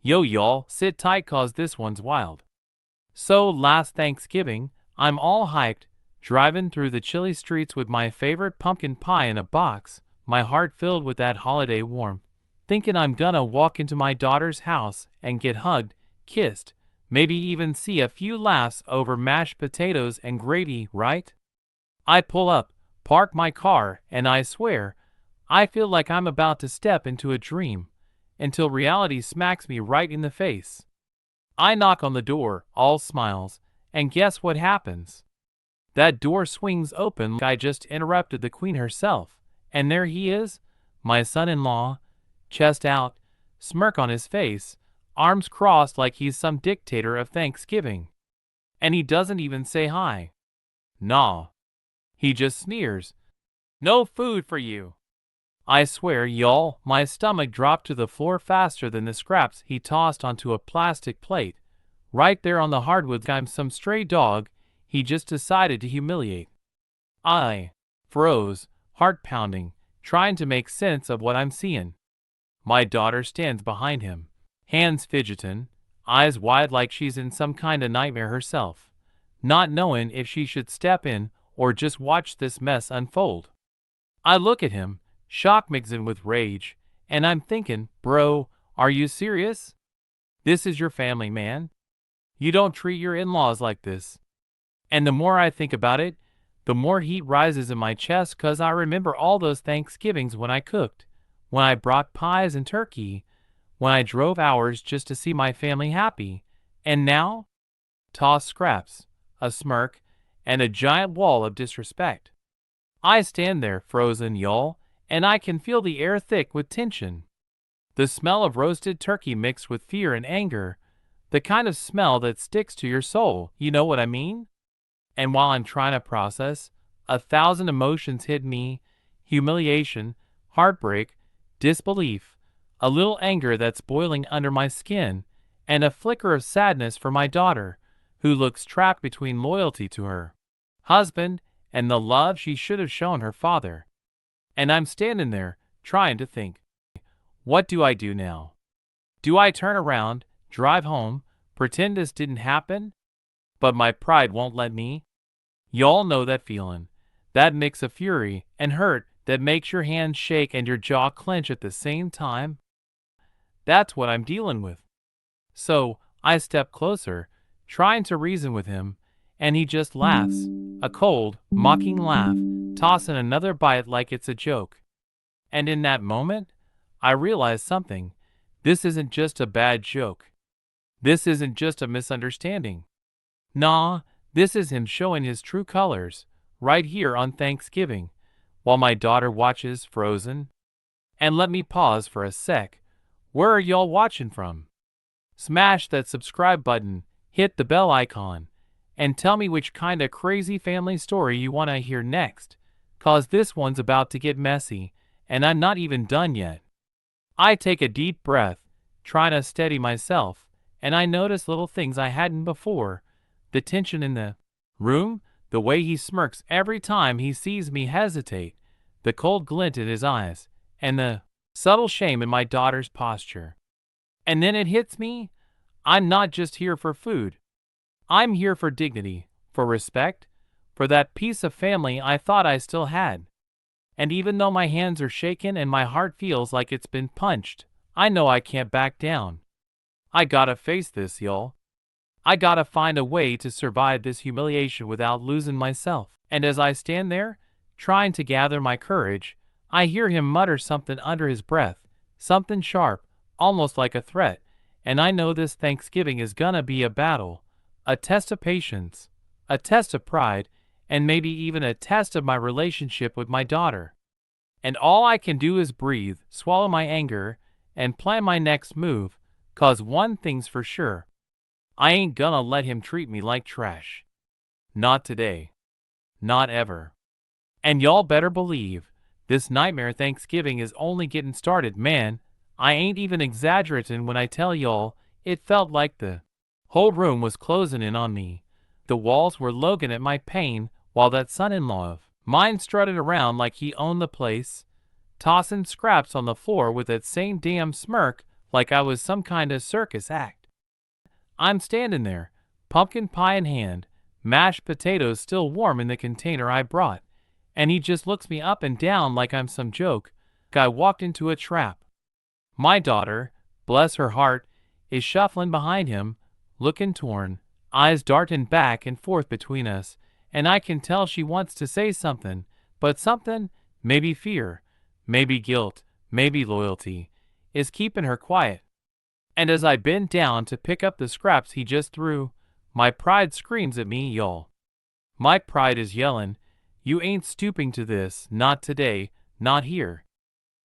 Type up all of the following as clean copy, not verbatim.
Yo, y'all, sit tight cause this one's wild. So, last Thanksgiving, I'm all hyped, driving through the chilly streets with my favorite pumpkin pie in a box, my heart filled with that holiday warmth, thinking I'm gonna walk into my daughter's house and get hugged, kissed, maybe even see a few laughs over mashed potatoes and gravy, right? I pull up, park my car, and I swear, I feel like I'm about to step into a dream, until reality smacks me right in the face. I knock on the door, all smiles, and guess what happens? That door swings open like I just interrupted the queen herself, and there he is, my son-in-law, chest out, smirk on his face, arms crossed like he's some dictator of Thanksgiving. And he doesn't even say hi. Nah. He just sneers. No food for you. I swear, y'all, my stomach dropped to the floor faster than the scraps he tossed onto a plastic plate. Right there on the hardwood, I'm some stray dog he just decided to humiliate. I froze, heart pounding, trying to make sense of what I'm seeing. My daughter stands behind him, hands fidgeting, eyes wide like she's in some kind of nightmare herself, not knowing if she should step in or just watch this mess unfold. I look at him, shock mixing with rage, and I'm thinking, bro, are you serious? This is your family, man. You don't treat your in-laws like this. And the more I think about it, the more heat rises in my chest cause I remember all those Thanksgivings when I cooked, when I brought pies and turkey, when I drove hours just to see my family happy. And now? Toss scraps, a smirk, and a giant wall of disrespect. I stand there frozen, y'all, and I can feel the air thick with tension. The smell of roasted turkey mixed with fear and anger, the kind of smell that sticks to your soul, you know what I mean? And while I'm trying to process, 1,000 emotions hit me: humiliation, heartbreak, disbelief, a little anger that's boiling under my skin, and a flicker of sadness for my daughter, who looks trapped between loyalty to her husband and the love she should have shown her father. And I'm standing there, trying to think. What do I do now? Do I turn around, drive home, pretend this didn't happen? But my pride won't let me. Y'all know that feeling. That mix of fury and hurt that makes your hands shake and your jaw clench at the same time. That's what I'm dealing with. So, I step closer, trying to reason with him, and he just laughs. A cold, mocking laugh, tossing another bite like it's a joke. And in that moment, I realize something. This isn't just a bad joke. This isn't just a misunderstanding. Nah, this is him showing his true colors, right here on Thanksgiving, while my daughter watches frozen. And let me pause for a sec. Where are y'all watching from? Smash that subscribe button, hit the bell icon, and tell me which kind of crazy family story you want to hear next, cause this one's about to get messy, and I'm not even done yet. I take a deep breath, trying to steady myself, and I notice little things I hadn't before. The tension in the room, the way he smirks every time he sees me hesitate, the cold glint in his eyes, and the subtle shame in my daughter's posture. And then it hits me. I'm not just here for food. I'm here for dignity, for respect, for that piece of family I thought I still had. And even though my hands are shaking and my heart feels like it's been punched, I know I can't back down. I gotta face this, y'all. I gotta find a way to survive this humiliation without losing myself. And as I stand there, trying to gather my courage, I hear him mutter something under his breath, something sharp, almost like a threat, and I know this Thanksgiving is gonna be a battle, a test of patience, a test of pride, and maybe even a test of my relationship with my daughter. And all I can do is breathe, swallow my anger, and plan my next move, cause one thing's for sure. I ain't gonna let him treat me like trash. Not today. Not ever. And y'all better believe, this nightmare Thanksgiving is only getting started, man. I ain't even exaggerating when I tell y'all, it felt like the whole room was closing in on me. The walls were looking at my pain, while that son-in-law of mine strutted around like he owned the place, tossing scraps on the floor with that same damn smirk like I was some kind of circus act. I'm standing there, pumpkin pie in hand, mashed potatoes still warm in the container I brought, and he just looks me up and down like I'm some joke. I walked into a trap. My daughter, bless her heart, is shuffling behind him, looking torn, eyes darting back and forth between us, and I can tell she wants to say something, but something, maybe fear, maybe guilt, maybe loyalty, is keeping her quiet. And as I bend down to pick up the scraps he just threw, my pride screams at me, y'all. My pride is yelling, you ain't stooping to this, not today, not here.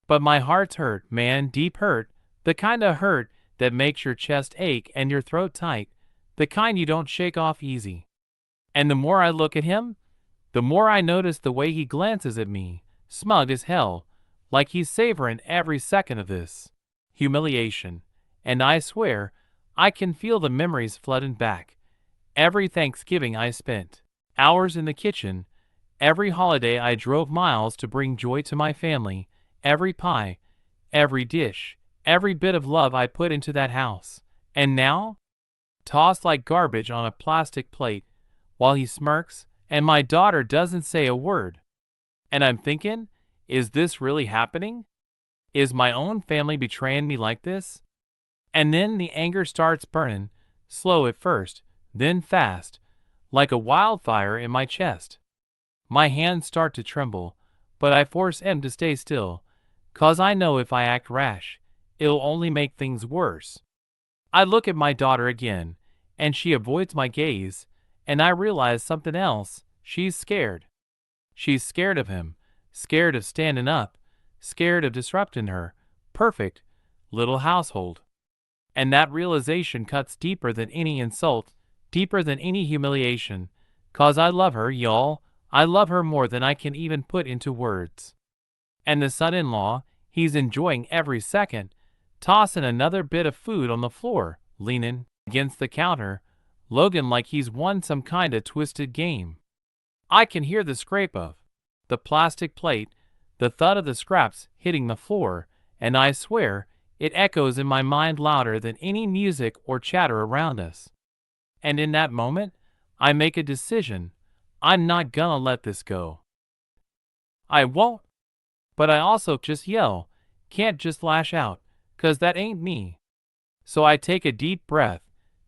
But my heart's hurt, man, deep hurt, the kind of hurt that makes your chest ache and your throat tight, the kind you don't shake off easy. And the more I look at him, the more I notice the way he glances at me, smug as hell, like he's savoring every second of this humiliation. And I swear, I can feel the memories flooding back. Every Thanksgiving I spent hours in the kitchen, every holiday I drove miles to bring joy to my family, every pie, every dish, every bit of love I put into that house. And now, tossed like garbage on a plastic plate, while he smirks, and my daughter doesn't say a word. And I'm thinking, is this really happening? Is my own family betraying me like this? And then the anger starts burning, slow at first, then fast, like a wildfire in my chest. My hands start to tremble, but I force him to stay still, 'cause I know if I act rash, it'll only make things worse. I look at my daughter again, and she avoids my gaze, and I realize something else. She's scared. She's scared of him, scared of standing up, scared of disrupting her perfect little household. And that realization cuts deeper than any insult, deeper than any humiliation, 'cause I love her, y'all. I love her more than I can even put into words. And the son-in-law, he's enjoying every second, tossing another bit of food on the floor, leaning against the counter, Logan like he's won some kinda twisted game. I can hear the scrape of the plastic plate, the thud of the scraps hitting the floor, and I swear, it echoes in my mind louder than any music or chatter around us. And in that moment, I make a decision. I'm not gonna let this go. I won't. But I also just yell, can't just lash out, 'cause that ain't me. So I take a deep breath,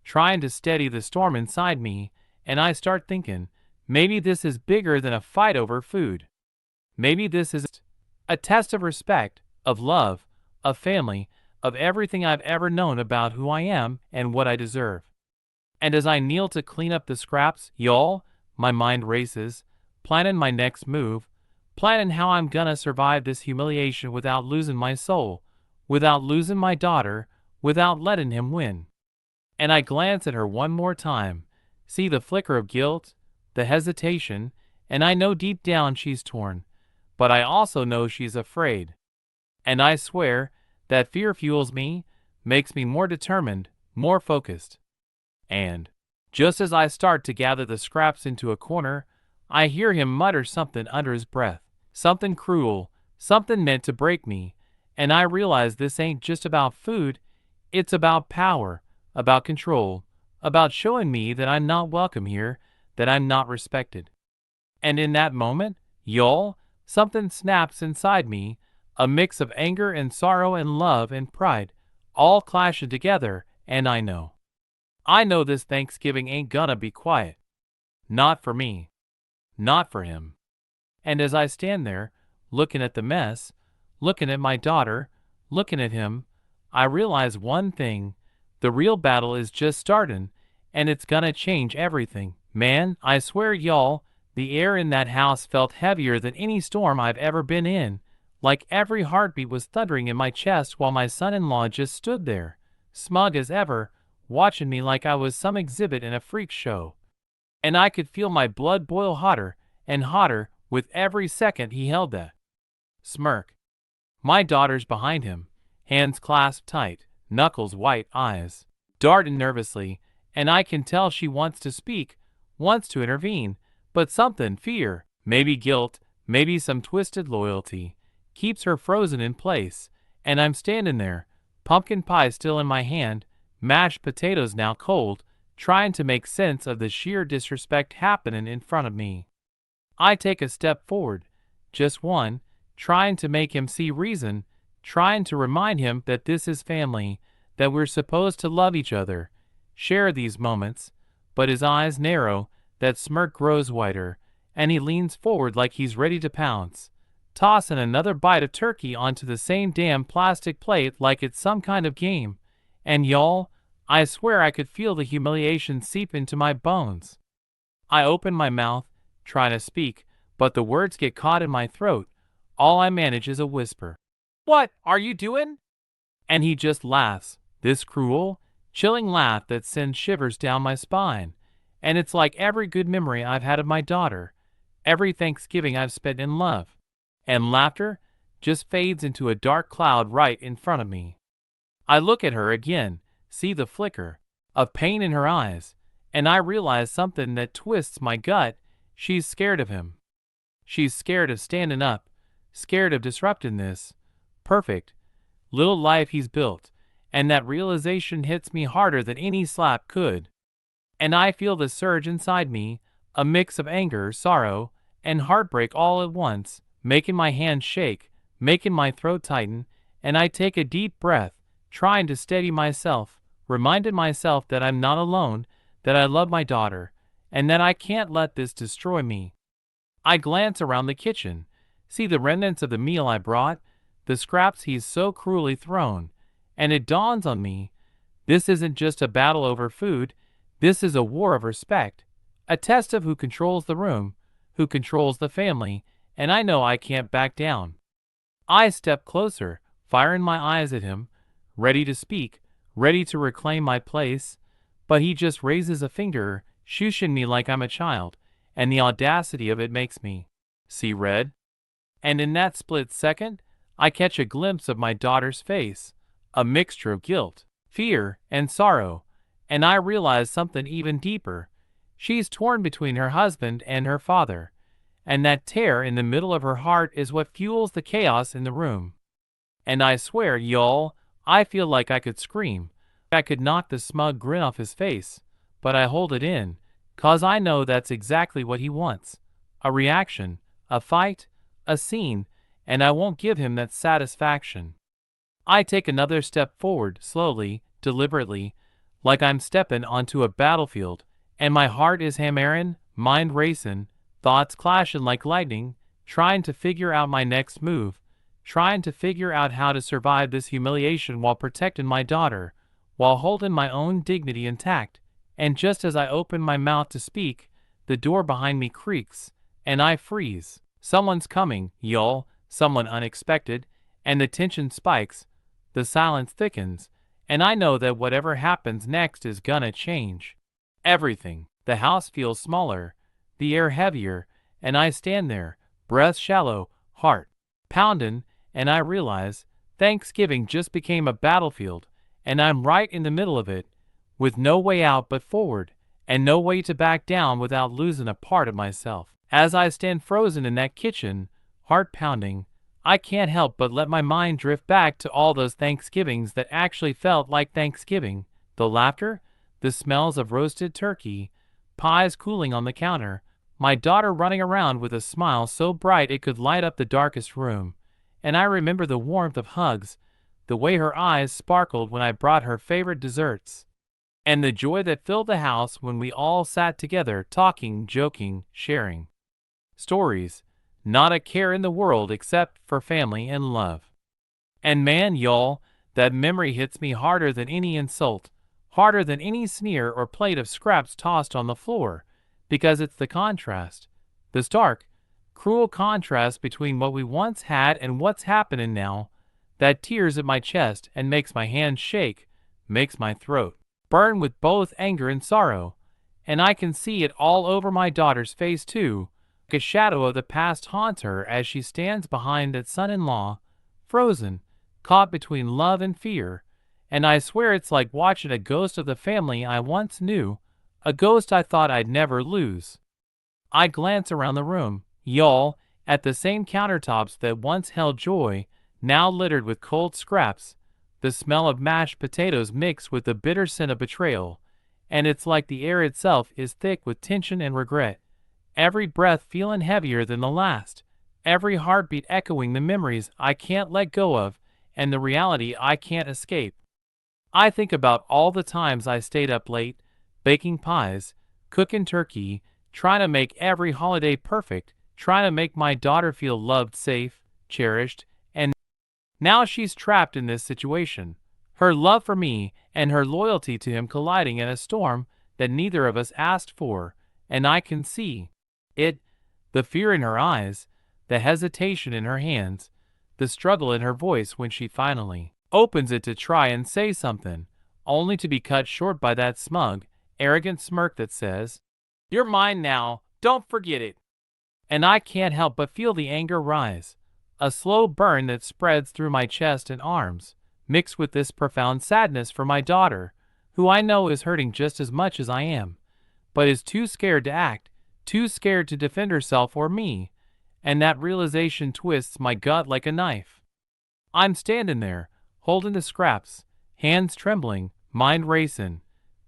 trying to steady the storm inside me, and I start thinking, maybe this is bigger than a fight over food. Maybe this is a test of respect, of love, of family, of everything I've ever known about who I am and what I deserve. And as I kneel to clean up the scraps, y'all, my mind races, planning my next move, planning how I'm gonna survive this humiliation without losing my soul, without losing my daughter, without letting him win. And I glance at her one more time, see the flicker of guilt, the hesitation, and I know deep down she's torn, but I also know she's afraid. And I swear, that fear fuels me, makes me more determined, more focused. And, just as I start to gather the scraps into a corner, I hear him mutter something under his breath, something cruel, something meant to break me, and I realize this ain't just about food, it's about power, about control, about showing me that I'm not welcome here, that I'm not respected. And in that moment, y'all, something snaps inside me, a mix of anger and sorrow and love and pride, all clashing together, and I know this Thanksgiving ain't gonna be quiet. Not for me. Not for him. And as I stand there, looking at the mess, looking at my daughter, looking at him, I realize one thing, the real battle is just starting, and it's gonna change everything. Man, I swear y'all, the air in that house felt heavier than any storm I've ever been in, like every heartbeat was thundering in my chest while my son-in-law just stood there, smug as ever, watching me like I was some exhibit in a freak show. And I could feel my blood boil hotter and hotter with every second he held that smirk. My daughter's behind him, hands clasped tight, knuckles white, eyes darting nervously, and I can tell she wants to speak, wants to intervene, but something, fear, maybe guilt, maybe some twisted loyalty, keeps her frozen in place, and I'm standing there, pumpkin pie still in my hand, mashed potatoes now cold, trying to make sense of the sheer disrespect happening in front of me. I take a step forward, just one, trying to make him see reason, trying to remind him that this is family, that we're supposed to love each other, share these moments, but his eyes narrow, that smirk grows wider, and he leans forward like he's ready to pounce, tossing another bite of turkey onto the same damn plastic plate like it's some kind of game. And y'all, I swear I could feel the humiliation seep into my bones. I open my mouth, trying to speak, but the words get caught in my throat. All I manage is a whisper. "What are you doing?" And he just laughs, this cruel, chilling laugh that sends shivers down my spine. And it's like every good memory I've had of my daughter, every Thanksgiving I've spent in love and laughter, just fades into a dark cloud right in front of me. I look at her again, see the flicker of pain in her eyes, and I realize something that twists my gut. She's scared of him. She's scared of standing up, scared of disrupting this perfect little life he's built, and that realization hits me harder than any slap could. And I feel the surge inside me, a mix of anger, sorrow, and heartbreak all at once, making my hands shake, making my throat tighten, and I take a deep breath, trying to steady myself, reminding myself that I'm not alone, that I love my daughter, and that I can't let this destroy me. I glance around the kitchen, see the remnants of the meal I brought, the scraps he's so cruelly thrown, and it dawns on me, this isn't just a battle over food, this is a war of respect, a test of who controls the room, who controls the family, and I know I can't back down. I step closer, firing my eyes at him, ready to speak, ready to reclaim my place, but he just raises a finger, shushing me like I'm a child, and the audacity of it makes me see red. And in that split second, I catch a glimpse of my daughter's face, a mixture of guilt, fear, and sorrow, and I realize something even deeper. She's torn between her husband and her father, and that tear in the middle of her heart is what fuels the chaos in the room. And I swear, y'all, I feel like I could scream. I could knock the smug grin off his face, but I hold it in, 'cause I know that's exactly what he wants. A reaction, a fight, a scene, and I won't give him that satisfaction. I take another step forward, slowly, deliberately, like I'm stepping onto a battlefield, and my heart is hammering, mind racing, thoughts clashing like lightning, trying to figure out my next move, trying to figure out how to survive this humiliation while protecting my daughter, while holding my own dignity intact. And just as I open my mouth to speak, the door behind me creaks, and I freeze. Someone's coming, y'all, someone unexpected, and the tension spikes, the silence thickens, and I know that whatever happens next is gonna change everything. The house feels smaller, the air heavier, and I stand there, breath shallow, heart pounding, and I realize Thanksgiving just became a battlefield, and I'm right in the middle of it, with no way out but forward, and no way to back down without losing a part of myself. As I stand frozen in that kitchen, heart pounding, I can't help but let my mind drift back to all those Thanksgivings that actually felt like Thanksgiving, the laughter, the smells of roasted turkey, pies cooling on the counter, my daughter running around with a smile so bright it could light up the darkest room, and I remember the warmth of hugs, the way her eyes sparkled when I brought her favorite desserts, and the joy that filled the house when we all sat together talking, joking, sharing stories, not a care in the world except for family and love. And man, y'all, that memory hits me harder than any insult, harder than any sneer or plate of scraps tossed on the floor, because it's the contrast, the stark, cruel contrast between what we once had and what's happening now, that tears at my chest and makes my hands shake, makes my throat burn with both anger and sorrow, and I can see it all over my daughter's face too. A shadow of the past haunts her as she stands behind that son-in-law, frozen, caught between love and fear, and I swear it's like watching a ghost of the family I once knew, a ghost I thought I'd never lose. I glance around the room, y'all, at the same countertops that once held joy, now littered with cold scraps, the smell of mashed potatoes mixed with the bitter scent of betrayal, and it's like the air itself is thick with tension and regret, every breath feeling heavier than the last, every heartbeat echoing the memories I can't let go of and the reality I can't escape. I think about all the times I stayed up late, baking pies, cooking turkey, trying to make every holiday perfect, trying to make my daughter feel loved, safe, cherished, and now she's trapped in this situation. Her love for me and her loyalty to him colliding in a storm that neither of us asked for, and I can see it, the fear in her eyes, the hesitation in her hands, the struggle in her voice when she finally opens it to try and say something, only to be cut short by that smug, arrogant smirk that says, "You're mine now, don't forget it." And I can't help but feel the anger rise, a slow burn that spreads through my chest and arms, mixed with this profound sadness for my daughter, who I know is hurting just as much as I am, but is too scared to act, too scared to defend herself or me, and that realization twists my gut like a knife. I'm standing there, holding the scraps, hands trembling, mind racing,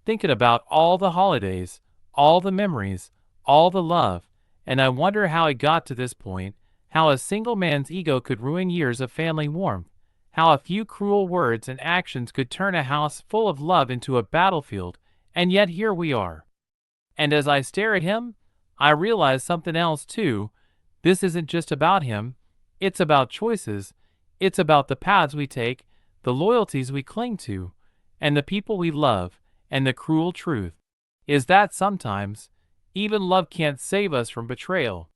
thinking about all the holidays, all the memories, all the love, and I wonder how it got to this point, how a single man's ego could ruin years of family warmth, how a few cruel words and actions could turn a house full of love into a battlefield, and yet here we are. And as I stare at him, I realize something else too. This isn't just about him, it's about choices, it's about the paths we take, the loyalties we cling to, and the people we love, and the cruel truth is that sometimes, even love can't save us from betrayal.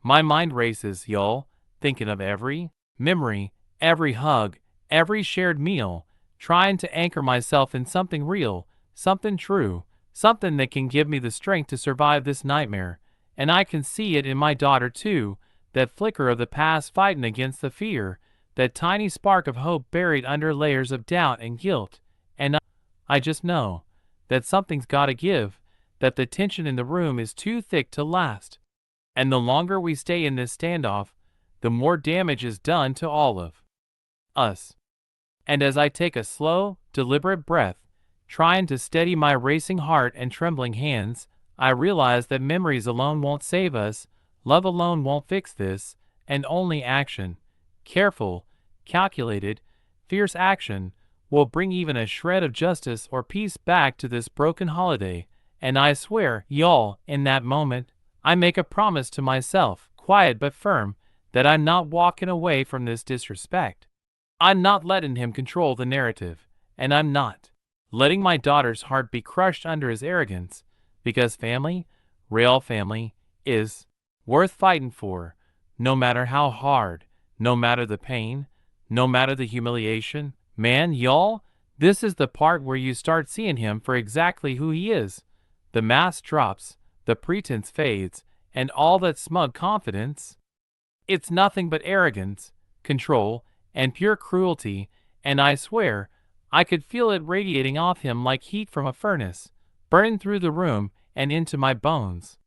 My mind races, y'all, thinking of every memory, every hug, every shared meal, trying to anchor myself in something real, something true, something that can give me the strength to survive this nightmare. And I can see it in my daughter too, that flicker of the past fighting against the fear, that tiny spark of hope buried under layers of doubt and guilt. And I just know that something's gotta give, that the tension in the room is too thick to last. And the longer we stay in this standoff, the more damage is done to all of us. And as I take a slow, deliberate breath, trying to steady my racing heart and trembling hands, I realize that memories alone won't save us, love alone won't fix this, and only action, careful, calculated, fierce action, will bring even a shred of justice or peace back to this broken holiday. And I swear, y'all, in that moment, I make a promise to myself, quiet but firm, that I'm not walking away from this disrespect. I'm not letting him control the narrative, and I'm not letting my daughter's heart be crushed under his arrogance, because family, real family, is worth fighting for, no matter how hard, no matter the pain, no matter the humiliation. Man, y'all, this is the part where you start seeing him for exactly who he is. The mask drops, the pretense fades, and all that smug confidence, it's nothing but arrogance, control, and pure cruelty, and I swear, I could feel it radiating off him like heat from a furnace, burning through the room and into my bones.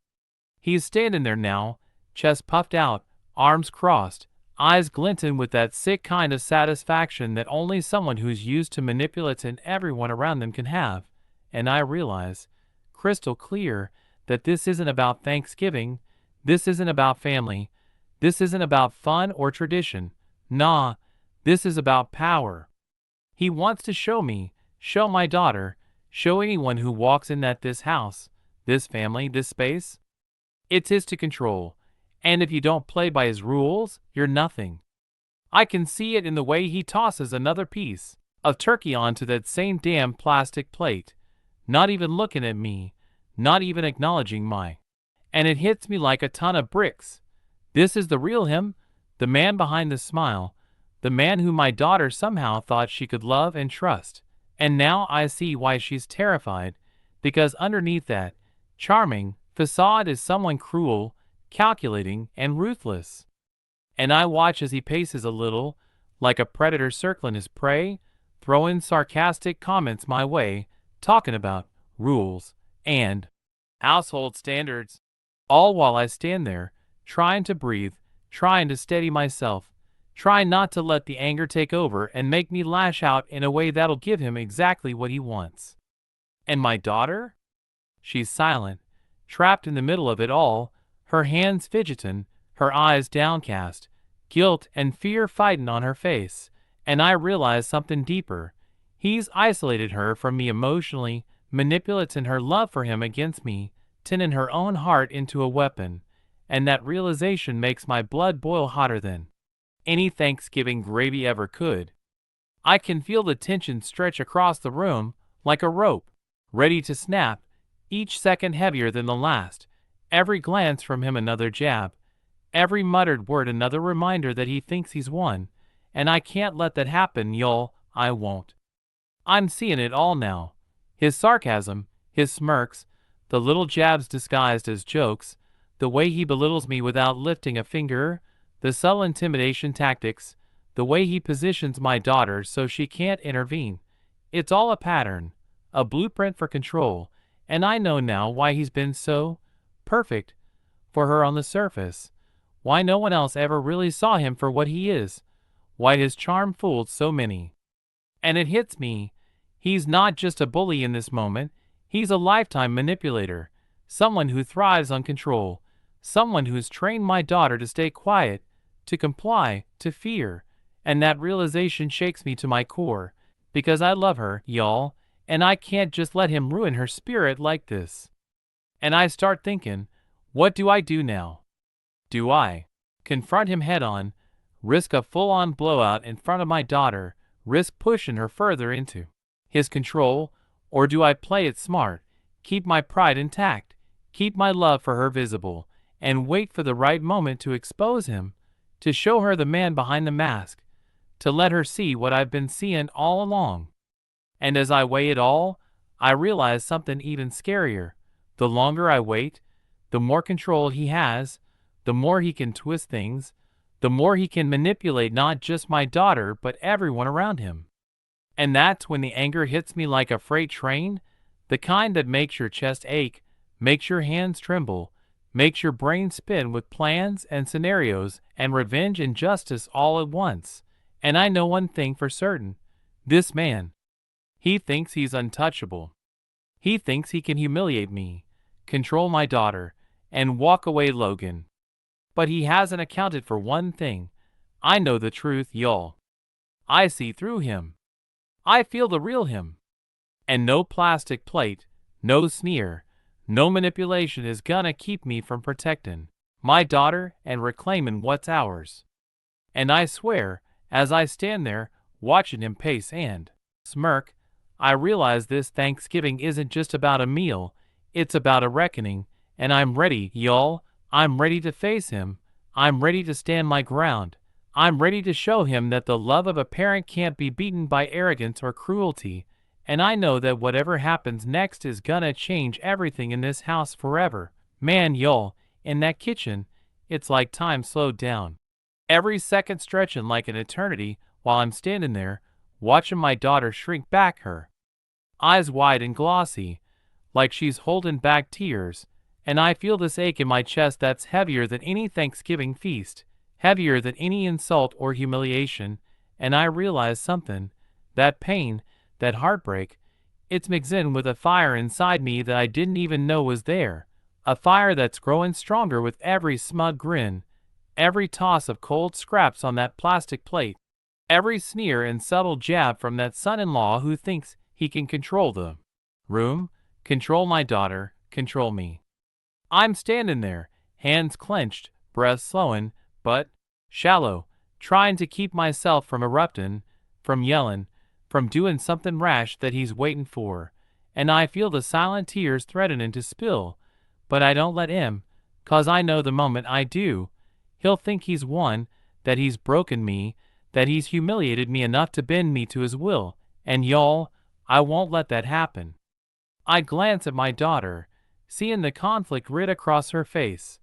He's standing there now, chest puffed out, arms crossed, eyes glinting with that sick kind of satisfaction that only someone who's used to manipulating everyone around them can have, and I realize, crystal clear, that this isn't about Thanksgiving, this isn't about family, this isn't about fun or tradition. Nah, this is about power. He wants to show me, show my daughter, show anyone who walks in this house, this family, this space. It's his to control, and if you don't play by his rules, you're nothing. I can see it in the way he tosses another piece of turkey onto that same damn plastic plate, not even looking at me, not even acknowledging my. And it hits me like a ton of bricks. This is the real him, the man behind the smile, the man who my daughter somehow thought she could love and trust. And now I see why she's terrified, because underneath that charming facade is someone cruel, calculating, and ruthless. And I watch as he paces a little, like a predator circling his prey, throwing sarcastic comments my way, talking about rules and household standards, all while I stand there, trying to breathe, trying to steady myself, Try not to let the anger take over and make me lash out in a way that'll give him exactly what he wants. And my daughter? She's silent, trapped in the middle of it all, her hands fidgetin', her eyes downcast, guilt and fear fightin' on her face. And I realize something deeper. He's isolated her from me emotionally, manipulating her love for him against me, turning her own heart into a weapon. And that realization makes my blood boil hotter than any Thanksgiving gravy ever could. I can feel the tension stretch across the room like a rope, ready to snap, each second heavier than the last. Every glance from him another jab, every muttered word another reminder that he thinks he's won. And I can't let that happen, y'all. I won't. I'm seeing it all now. His sarcasm, his smirks, the little jabs disguised as jokes, the way he belittles me without lifting a finger, the subtle intimidation tactics, the way he positions my daughter so she can't intervene. It's all a pattern, a blueprint for control, and I know now why he's been so perfect for her on the surface, why no one else ever really saw him for what he is, why his charm fooled so many. And it hits me. He's not just a bully in this moment, he's a lifetime manipulator, someone who thrives on control, someone who's trained my daughter to stay quiet, to comply, to fear. And that realization shakes me to my core, because I love her, y'all, and I can't just let him ruin her spirit like this. And I start thinking, what do I do now? Do I confront him head on, risk a full-on blowout in front of my daughter, risk pushing her further into his control, or do I play it smart, keep my pride intact, keep my love for her visible, and wait for the right moment to expose him, to show her the man behind the mask, to let her see what I've been seeing all along? And as I weigh it all, I realize something even scarier. The longer I wait, the more control he has, the more he can twist things, the more he can manipulate not just my daughter but everyone around him. And that's when the anger hits me like a freight train, the kind that makes your chest ache, makes your hands tremble, makes your brain spin with plans and scenarios and revenge and justice all at once. And I know one thing for certain. This man, he thinks he's untouchable. He thinks he can humiliate me, control my daughter, and walk away Logan. But he hasn't accounted for one thing. I know the truth, y'all. I see through him. I feel the real him. And no plastic plate, no sneer, no manipulation is gonna keep me from protecting my daughter and reclaiming what's ours. And I swear, as I stand there, watching him pace and smirk, I realize this Thanksgiving isn't just about a meal, it's about a reckoning, and I'm ready, y'all. I'm ready to face him. I'm ready to stand my ground. I'm ready to show him that the love of a parent can't be beaten by arrogance or cruelty, and I know that whatever happens next is gonna change everything in this house forever. Man, y'all, in that kitchen, it's like time slowed down. Every second stretching like an eternity while I'm standing there, watching my daughter shrink back, her eyes wide and glossy, like she's holding back tears, and I feel this ache in my chest that's heavier than any Thanksgiving feast, heavier than any insult or humiliation, and I realize something. That pain, that heartbreak, it's mixed in with a fire inside me that I didn't even know was there, a fire that's growing stronger with every smug grin, every toss of cold scraps on that plastic plate, every sneer and subtle jab from that son-in-law who thinks he can control the room, control my daughter, control me. I'm standing there, hands clenched, breath slowing, but shallow, trying to keep myself from erupting, from yelling, from doing something rash that he's waiting for. And I feel the silent tears threatening to spill, but I don't let him, 'cause I know the moment I do, he'll think he's won, that he's broken me, that he's humiliated me enough to bend me to his will, and y'all, I won't let that happen. I glance at my daughter, seeing the conflict writ across her face.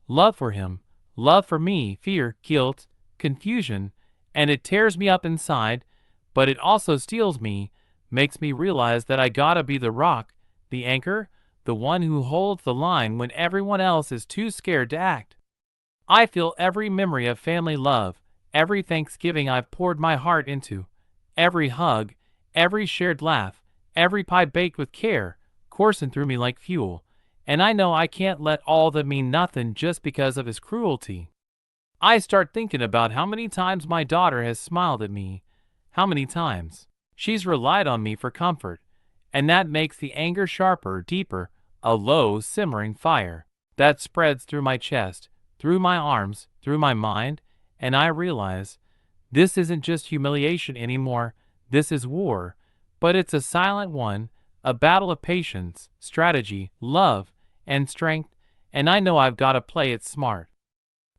Love for him, love for me, fear, guilt, confusion, and it tears me up inside, but it also steels me, makes me realize that I gotta be the rock, the anchor, the one who holds the line when everyone else is too scared to act. I feel every memory of family love, every Thanksgiving I've poured my heart into, every hug, every shared laugh, every pie baked with care, coursing through me like fuel, and I know I can't let all that mean nothing just because of his cruelty. I start thinking about how many times my daughter has smiled at me, how many times she's relied on me for comfort, and that makes the anger sharper, deeper, a low, simmering fire that spreads through my chest, through my arms, through my mind, and I realize this isn't just humiliation anymore, this is war, but it's a silent one, a battle of patience, strategy, love, and strength, and I know I've got to play it smart.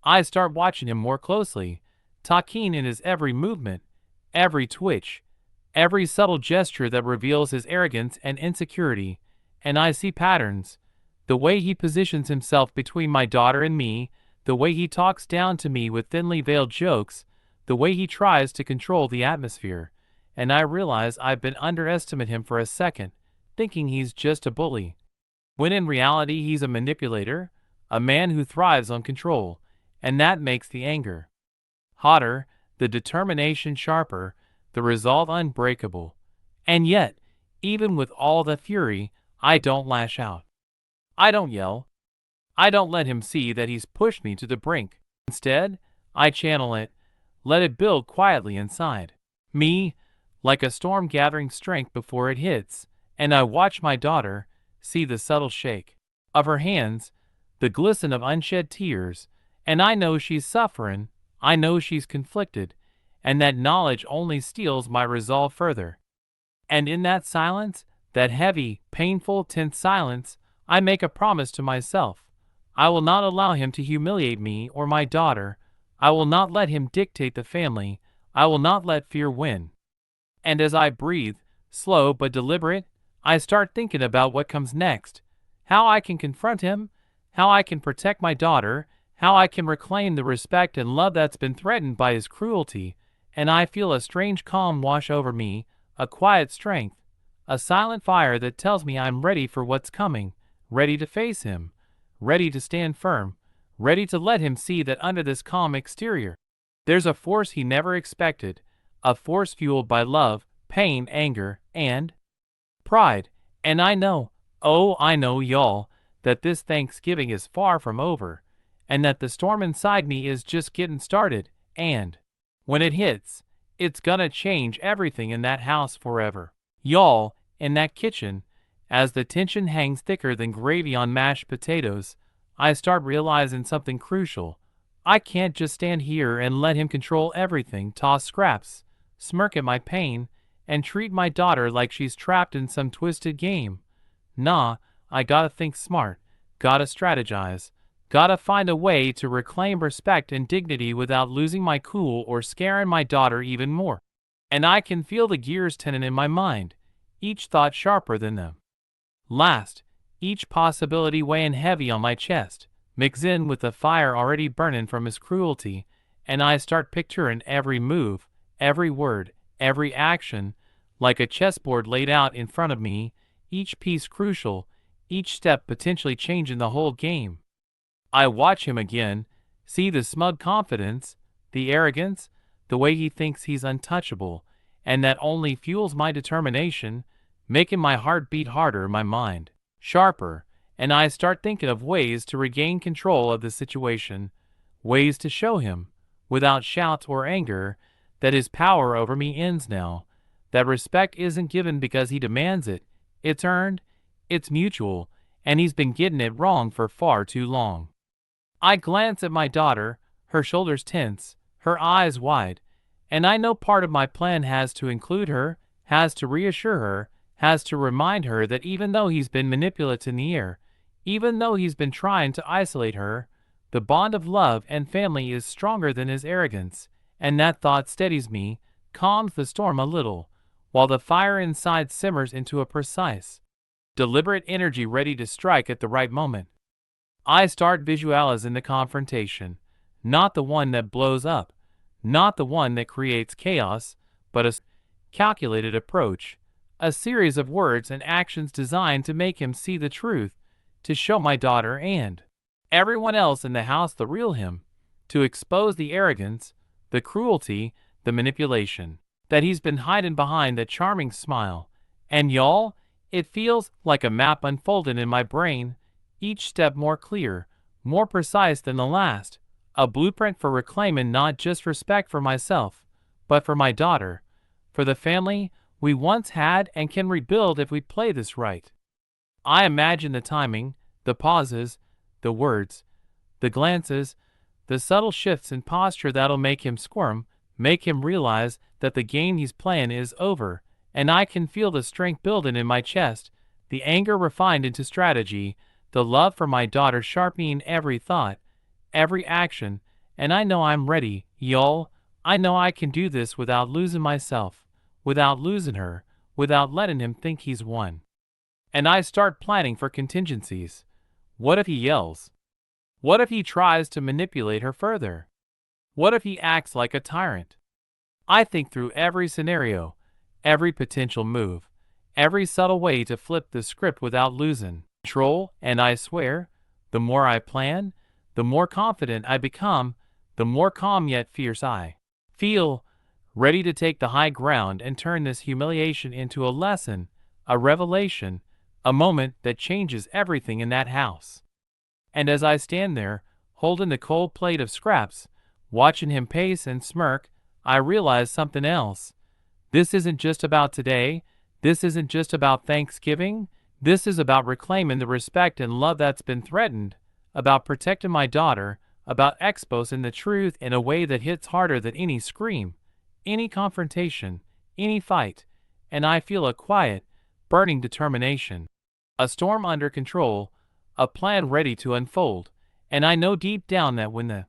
I start watching him more closely, talking in his every movement, every twitch, every subtle gesture that reveals his arrogance and insecurity, and I see patterns. The way he positions himself between my daughter and me, the way he talks down to me with thinly veiled jokes, the way he tries to control the atmosphere, and I realize I've been underestimating him for a second, thinking he's just a bully, when in reality he's a manipulator, a man who thrives on control, and that makes the anger hotter, the determination sharper, the resolve unbreakable. And yet, even with all the fury, I don't lash out. I don't yell. I don't let him see that he's pushed me to the brink. Instead, I channel it, let it build quietly inside me, like a storm gathering strength before it hits, and I watch my daughter, see the subtle shake of her hands, the glisten of unshed tears, and I know she's suffering, I know she's conflicted, and that knowledge only steels my resolve further. And in that silence, that heavy, painful, tense silence, I make a promise to myself. I will not allow him to humiliate me or my daughter. I will not let him dictate the family. I will not let fear win. And as I breathe, slow but deliberate, I start thinking about what comes next, how I can confront him, how I can protect my daughter, how I can reclaim the respect and love that's been threatened by his cruelty, and I feel a strange calm wash over me, a quiet strength, a silent fire that tells me I'm ready for what's coming, ready to face him, ready to stand firm, ready to let him see that under this calm exterior, there's a force he never expected, a force fueled by love, pain, anger, and pride. And I know, oh, I know, y'all, that this Thanksgiving is far from over, and that the storm inside me is just getting started, and when it hits, it's gonna change everything in that house forever. Y'all, in that kitchen, as the tension hangs thicker than gravy on mashed potatoes, I start realizing something crucial. I can't just stand here and let him control everything, toss scraps, smirk at my pain, and treat my daughter like she's trapped in some twisted game. Nah, I gotta think smart, gotta strategize, gotta find a way to reclaim respect and dignity without losing my cool or scaring my daughter even more. And I can feel the gears turning in my mind, each thought sharper than them last, each possibility weighing heavy on my chest, mix in with the fire already burning from his cruelty, and I start picturing every move, every word, every action, like a chessboard laid out in front of me, each piece crucial, each step potentially changing the whole game. I watch him again, see the smug confidence, the arrogance, the way he thinks he's untouchable, and that only fuels my determination, making my heart beat harder, my mind sharper, and I start thinking of ways to regain control of the situation, ways to show him, without shout or anger, that his power over me ends now, that respect isn't given because he demands it, it's earned, it's mutual, and he's been getting it wrong for far too long. I glance at my daughter, her shoulders tense, her eyes wide, and I know part of my plan has to include her, has to reassure her, has to remind her that even though he's been manipulative in the air, even though he's been trying to isolate her, the bond of love and family is stronger than his arrogance, and that thought steadies me, calms the storm a little, while the fire inside simmers into a precise, deliberate energy ready to strike at the right moment. I start visualizing the confrontation, not the one that blows up, not the one that creates chaos, but a calculated approach, a series of words and actions designed to make him see the truth, to show my daughter and everyone else in the house the real him, to expose the arrogance, the the cruelty, the manipulation, that he's been hiding behind that charming smile. And y'all, it feels like a map unfolded in my brain, each step more clear, more precise than the last, a blueprint for reclaiming not just respect for myself, but for my daughter, for the family we once had and can rebuild if we play this right. I imagine the timing, the pauses, the words, the glances, the subtle shifts in posture that'll make him squirm, make him realize that the game he's playing is over, and I can feel the strength building in my chest, the anger refined into strategy, the love for my daughter sharpening every thought, every action, and I know I'm ready, y'all. I know I can do this without losing myself, without losing her, without letting him think he's won. And I start planning for contingencies. What if he yells? What if he tries to manipulate her further? What if he acts like a tyrant? I think through every scenario, every potential move, every subtle way to flip the script without losing control, and I swear, the more I plan, the more confident I become, the more calm yet fierce I feel, ready to take the high ground and turn this humiliation into a lesson, a revelation, a moment that changes everything in that house. And as I stand there, holding the cold plate of scraps, watching him pace and smirk, I realize something else. This isn't just about today. This isn't just about Thanksgiving. This is about reclaiming the respect and love that's been threatened, about protecting my daughter, about exposing the truth in a way that hits harder than any scream, any confrontation, any fight. And I feel a quiet, burning determination, a storm under control, a plan ready to unfold, and I know deep down that when the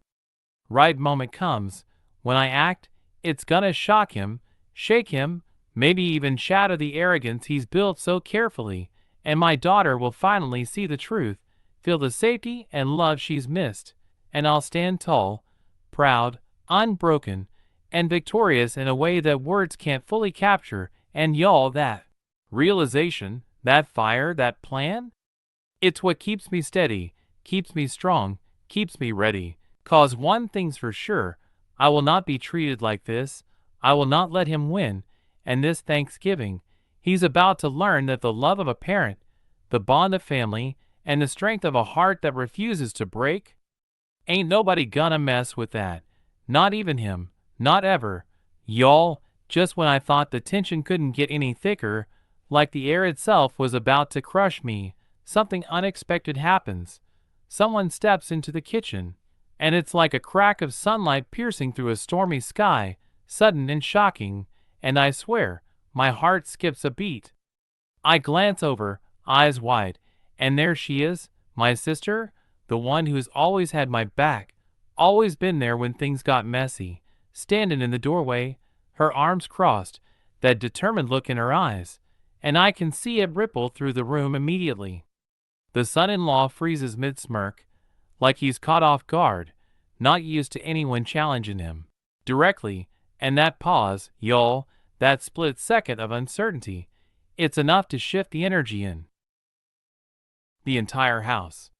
right moment comes, when I act, it's gonna shock him, shake him, maybe even shatter the arrogance he's built so carefully, and my daughter will finally see the truth, feel the safety and love she's missed, and I'll stand tall, proud, unbroken, and victorious in a way that words can't fully capture. And y'all, that realization, that fire, that plan, it's what keeps me steady, keeps me strong, keeps me ready. 'Cause one thing's for sure, I will not be treated like this. I will not let him win. And this Thanksgiving, he's about to learn that the love of a parent, the bond of family, and the strength of a heart that refuses to break, ain't nobody gonna mess with that. Not even him. Not ever. Y'all, just when I thought the tension couldn't get any thicker, like the air itself was about to crush me, something unexpected happens. Someone steps into the kitchen, and it's like a crack of sunlight piercing through a stormy sky, sudden and shocking, and I swear, my heart skips a beat. I glance over, eyes wide, and there she is, my sister, the one who's always had my back, always been there when things got messy, standing in the doorway, her arms crossed, that determined look in her eyes, and I can see it ripple through the room immediately. The son-in-law freezes mid-smirk, like he's caught off guard, not used to anyone challenging him directly, and that pause, y'all, that split second of uncertainty, it's enough to shift the energy in the entire house.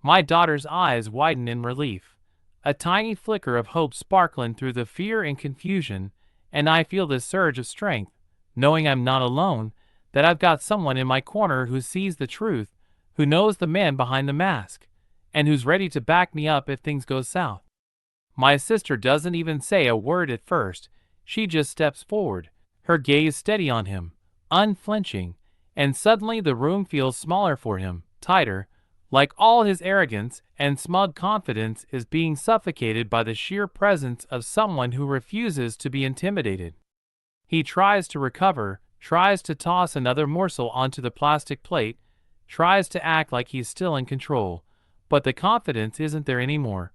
My daughter's eyes widen in relief, a tiny flicker of hope sparkling through the fear and confusion, and I feel this surge of strength, knowing I'm not alone, that I've got someone in my corner who sees the truth, who knows the man behind the mask, and who's ready to back me up if things go south. My sister doesn't even say a word at first. She just steps forward, her gaze steady on him, unflinching, and suddenly the room feels smaller for him, tighter, like all his arrogance and smug confidence is being suffocated by the sheer presence of someone who refuses to be intimidated. He tries to recover, tries to toss another morsel onto the plastic plate, tries to act like he's still in control, but the confidence isn't there anymore.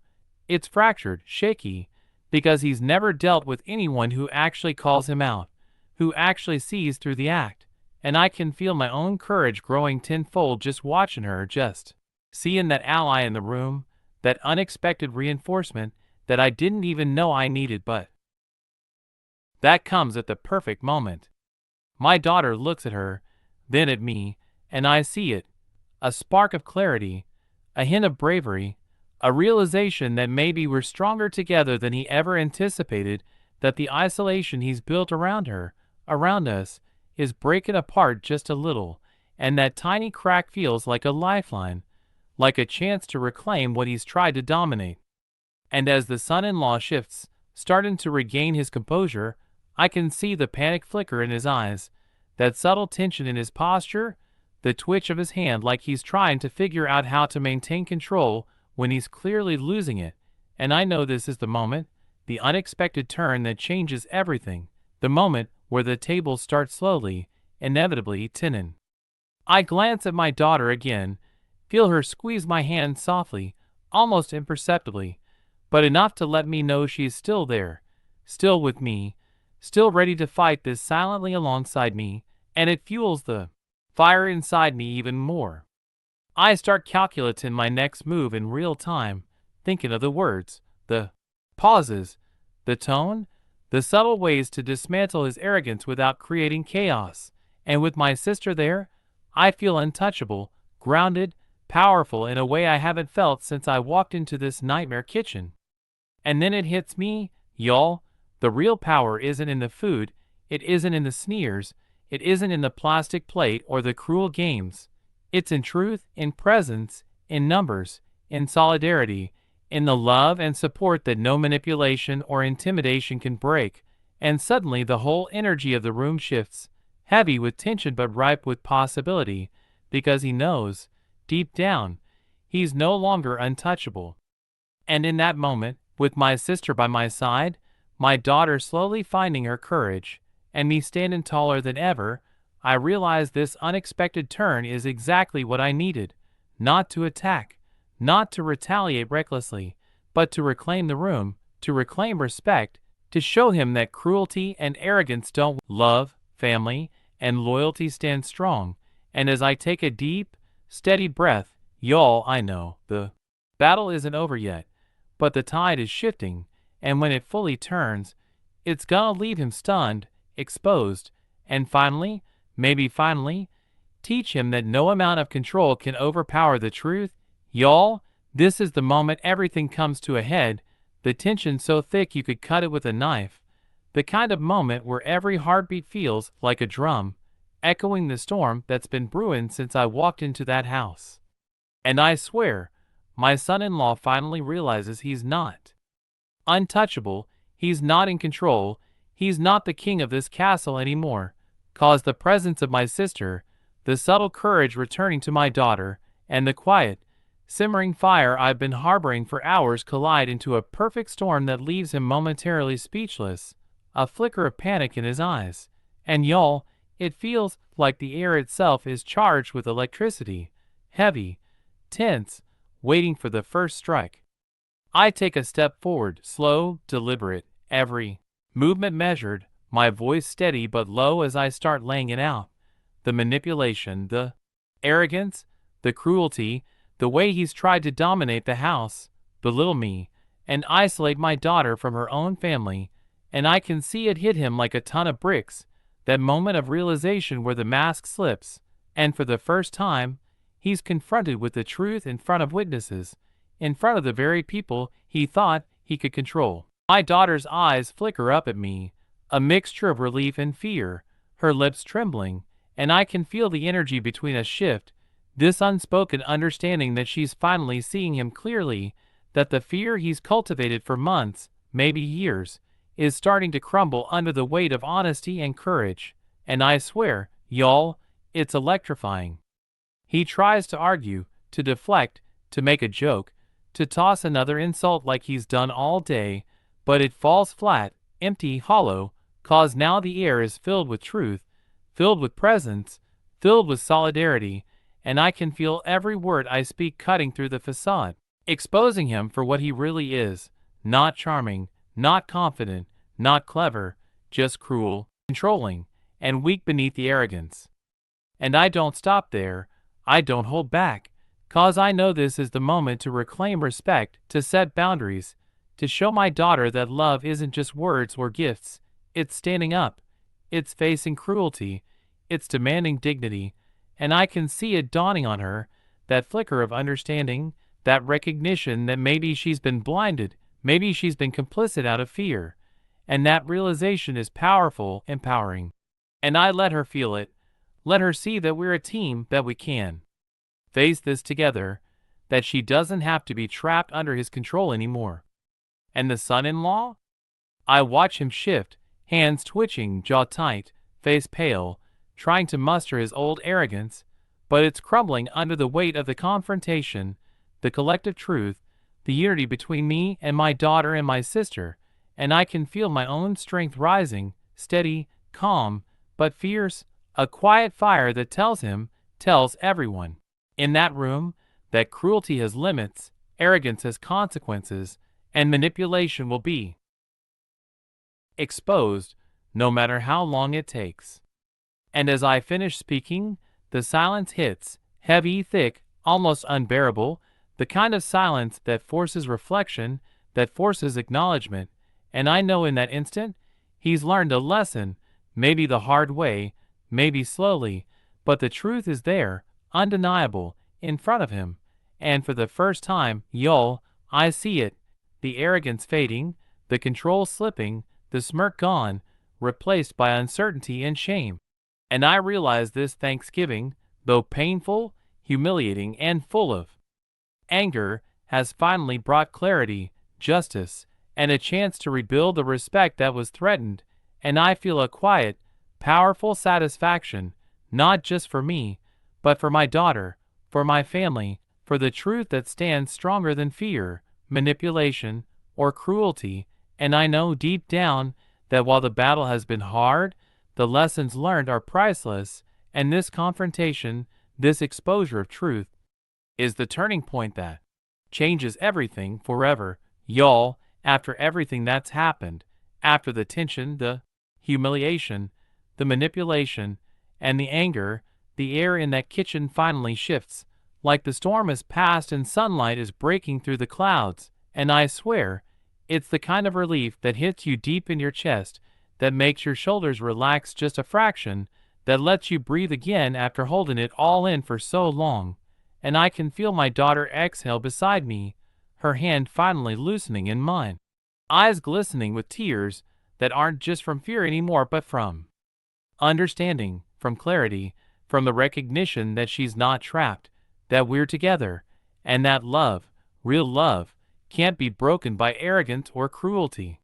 It's fractured, shaky, because he's never dealt with anyone who actually calls him out, who actually sees through the act, and I can feel my own courage growing tenfold just watching her, just seeing that ally in the room, that unexpected reinforcement that I didn't even know I needed, but that comes at the perfect moment. My daughter looks at her, then at me, and I see it, a spark of clarity, a hint of bravery, A realization that maybe we're stronger together than he ever anticipated, that the isolation he's built around her, around us, is breaking apart just a little, and that tiny crack feels like a lifeline, like a chance to reclaim what he's tried to dominate. And as the son-in-law shifts, starting to regain his composure, I can see the panic flicker in his eyes, that subtle tension in his posture, the twitch of his hand like he's trying to figure out how to maintain control when he's clearly losing it. And I know this is the moment, the unexpected turn that changes everything, the moment where the tables start slowly, inevitably turning. I glance at my daughter again, feel her squeeze my hand softly, almost imperceptibly, but enough to let me know she's still there, still with me, still ready to fight this silently alongside me, and it fuels the fire inside me even more. I start calculating my next move in real time, thinking of the words, the pauses, the tone, the subtle ways to dismantle his arrogance without creating chaos. And with my sister there, I feel untouchable, grounded, powerful in a way I haven't felt since I walked into this nightmare kitchen. And then it hits me, y'all, the real power isn't in the food, it isn't in the sneers, it isn't in the plastic plate or the cruel games. It's in truth, in presence, in numbers, in solidarity, in the love and support that no manipulation or intimidation can break. And suddenly the whole energy of the room shifts, heavy with tension but ripe with possibility, because he knows, deep down, he's no longer untouchable. And in that moment, with my sister by my side, my daughter slowly finding her courage, and me standing taller than ever, I realize this unexpected turn is exactly what I needed. Not to attack, not to retaliate recklessly, but to reclaim the room, to reclaim respect, to show him that cruelty and arrogance don't. Love, family, and loyalty stand strong. And as I take a deep, steady breath, y'all, I know the battle isn't over yet, but the tide is shifting, and when it fully turns, it's gonna leave him stunned, exposed, and finally, maybe finally, teach him that no amount of control can overpower the truth. Y'all, this is the moment everything comes to a head, the tension so thick you could cut it with a knife, the kind of moment where every heartbeat feels like a drum, echoing the storm that's been brewing since I walked into that house. And I swear, my son-in-law finally realizes he's not untouchable, he's not in control, he's not the king of this castle anymore, 'cause the presence of my sister, the subtle courage returning to my daughter, and the quiet, simmering fire I've been harboring for hours collide into a perfect storm that leaves him momentarily speechless, a flicker of panic in his eyes. And y'all, it feels like the air itself is charged with electricity, heavy, tense, waiting for the first strike. I take a step forward, slow, deliberate, every movement measured, my voice steady but low as I start laying it out. The manipulation, the arrogance, the cruelty, the way he's tried to dominate the house, belittle me, and isolate my daughter from her own family, and I can see it hit him like a ton of bricks, that moment of realization where the mask slips, and for the first time, he's confronted with the truth in front of witnesses, in front of the very people he thought he could control. My daughter's eyes flicker up at me, a mixture of relief and fear, her lips trembling, and I can feel the energy between us shift, this unspoken understanding that she's finally seeing him clearly, that the fear he's cultivated for months, maybe years, is starting to crumble under the weight of honesty and courage. And I swear, y'all, it's electrifying. He tries to argue, to deflect, to make a joke, to toss another insult like he's done all day, but it falls flat, empty, hollow, 'cause now the air is filled with truth, filled with presence, filled with solidarity, and I can feel every word I speak cutting through the facade, exposing him for what he really is, not charming, not confident, not clever, just cruel, controlling, and weak beneath the arrogance. And I don't stop there, I don't hold back, 'cause I know this is the moment to reclaim respect, to set boundaries, to show my daughter that love isn't just words or gifts, it's standing up, it's facing cruelty, it's demanding dignity, and I can see it dawning on her, that flicker of understanding, that recognition that maybe she's been blinded, maybe she's been complicit out of fear, and that realization is powerful, empowering. And I let her feel it, let her see that we're a team, that we can face this together, that she doesn't have to be trapped under his control anymore. And the son-in-law? I watch him shift, hands twitching, jaw tight, face pale, trying to muster his old arrogance, but it's crumbling under the weight of the confrontation, the collective truth, the unity between me and my daughter and my sister, and I can feel my own strength rising, steady, calm, but fierce, a quiet fire that tells everyone in that room that cruelty has limits, arrogance has consequences, and manipulation will be exposed, no matter how long it takes. And as I finish speaking, the silence hits, heavy, thick, almost unbearable, the kind of silence that forces reflection, that forces acknowledgement, and I know in that instant, he's learned a lesson, maybe the hard way, maybe slowly, but the truth is there, undeniable, in front of him, and for the first time, y'all, I see it, the arrogance fading, the control slipping, the smirk gone, replaced by uncertainty and shame. And I realize this Thanksgiving, though painful, humiliating, and full of anger, has finally brought clarity, justice, and a chance to rebuild the respect that was threatened, and I feel a quiet, powerful satisfaction, not just for me, but for my daughter, for my family, for the truth that stands stronger than fear, manipulation, or cruelty, and I know deep down that while the battle has been hard, the lessons learned are priceless, and this confrontation, this exposure of truth, is the turning point that changes everything forever. Y'all, after everything that's happened, after the tension, the humiliation, the manipulation, and the anger, the air in that kitchen finally shifts, like the storm has passed and sunlight is breaking through the clouds, and I swear, it's the kind of relief that hits you deep in your chest, that makes your shoulders relax just a fraction, that lets you breathe again after holding it all in for so long. And I can feel my daughter exhale beside me, her hand finally loosening in mine, eyes glistening with tears that aren't just from fear anymore but from understanding, from clarity, from the recognition that she's not trapped, that we're together, and that love, real love, can't be broken by arrogance or cruelty.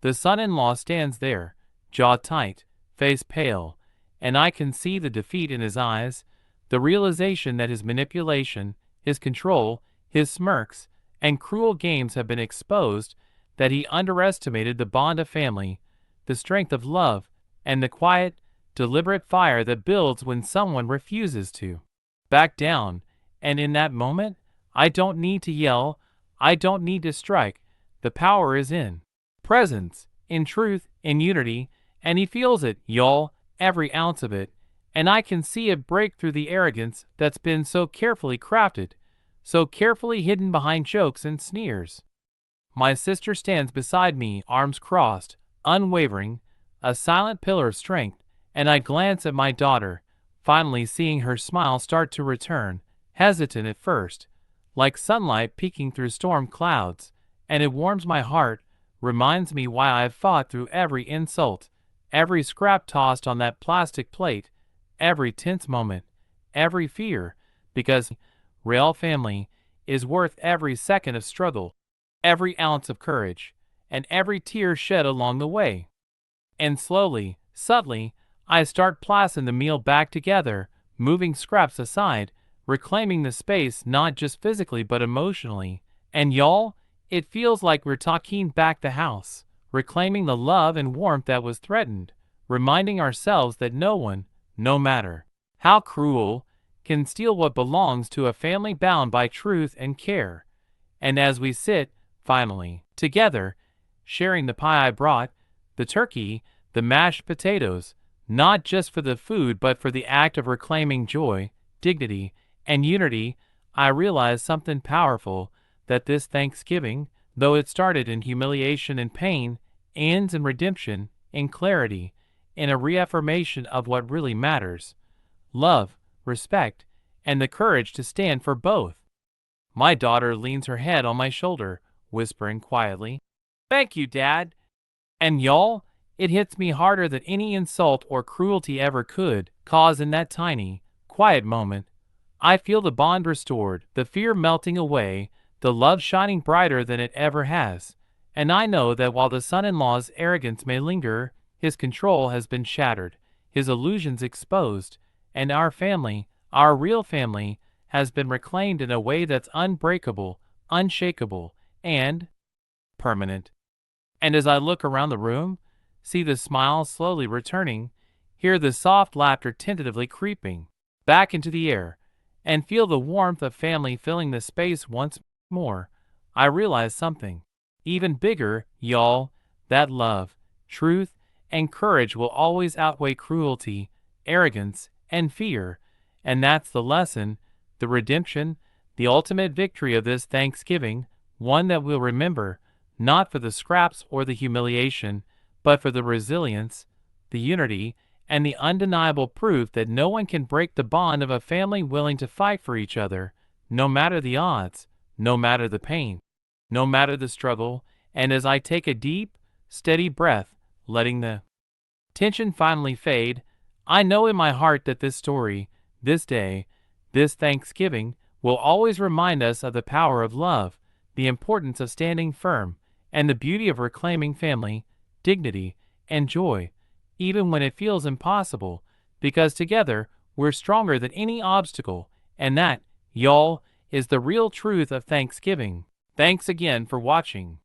The son-in-law stands there, jaw tight, face pale, and I can see the defeat in his eyes, the realization that his manipulation, his control, his smirks, and cruel games have been exposed, that he underestimated the bond of family, the strength of love, and the quiet, deliberate fire that builds when someone refuses to back down. And in that moment, I don't need to yell, I don't need to strike, the power is in presence, in truth, in unity, and he feels it, y'all, every ounce of it, and I can see it break through the arrogance that's been so carefully crafted, so carefully hidden behind jokes and sneers. My sister stands beside me, arms crossed, unwavering, a silent pillar of strength, and I glance at my daughter, finally seeing her smile start to return, hesitant at first, like sunlight peeking through storm clouds, and it warms my heart, reminds me why I've fought through every insult, every scrap tossed on that plastic plate, every tense moment, every fear, because real family is worth every second of struggle, every ounce of courage, and every tear shed along the way. And slowly, subtly, I start placing the meal back together, moving scraps aside, reclaiming the space not just physically but emotionally. And y'all, it feels like we're taking back the house, reclaiming the love and warmth that was threatened, reminding ourselves that no one, no matter how cruel, can steal what belongs to a family bound by truth and care. And as we sit, finally, together, sharing the pie I brought, the turkey, the mashed potatoes, not just for the food but for the act of reclaiming joy, dignity, and unity, I realize something powerful, that this Thanksgiving, though it started in humiliation and pain, ends in redemption, in clarity, in a reaffirmation of what really matters: love, respect, and the courage to stand for both. My daughter leans her head on my shoulder, whispering quietly, "Thank you, Dad." And y'all, it hits me harder than any insult or cruelty ever could, cause in that tiny, quiet moment, I feel the bond restored, the fear melting away, the love shining brighter than it ever has. And I know that while the son-in-law's arrogance may linger, his control has been shattered, his illusions exposed, and our family, our real family, has been reclaimed in a way that's unbreakable, unshakable, and permanent. And as I look around the room, see the smile slowly returning, hear the soft laughter tentatively creeping back into the air, and feel the warmth of family filling the space once more, I realize something even bigger, y'all, that love, truth, and courage will always outweigh cruelty, arrogance, and fear. And that's the lesson, the redemption, the ultimate victory of this Thanksgiving, one that we'll remember, not for the scraps or the humiliation, but for the resilience, the unity, and the undeniable proof that no one can break the bond of a family willing to fight for each other, no matter the odds, no matter the pain, no matter the struggle. And as I take a deep, steady breath, letting the tension finally fade, I know in my heart that this story, this day, this Thanksgiving, will always remind us of the power of love, the importance of standing firm, and the beauty of reclaiming family, dignity, and joy, even when it feels impossible, because together we're stronger than any obstacle, and that, y'all, is the real truth of Thanksgiving. Thanks again for watching.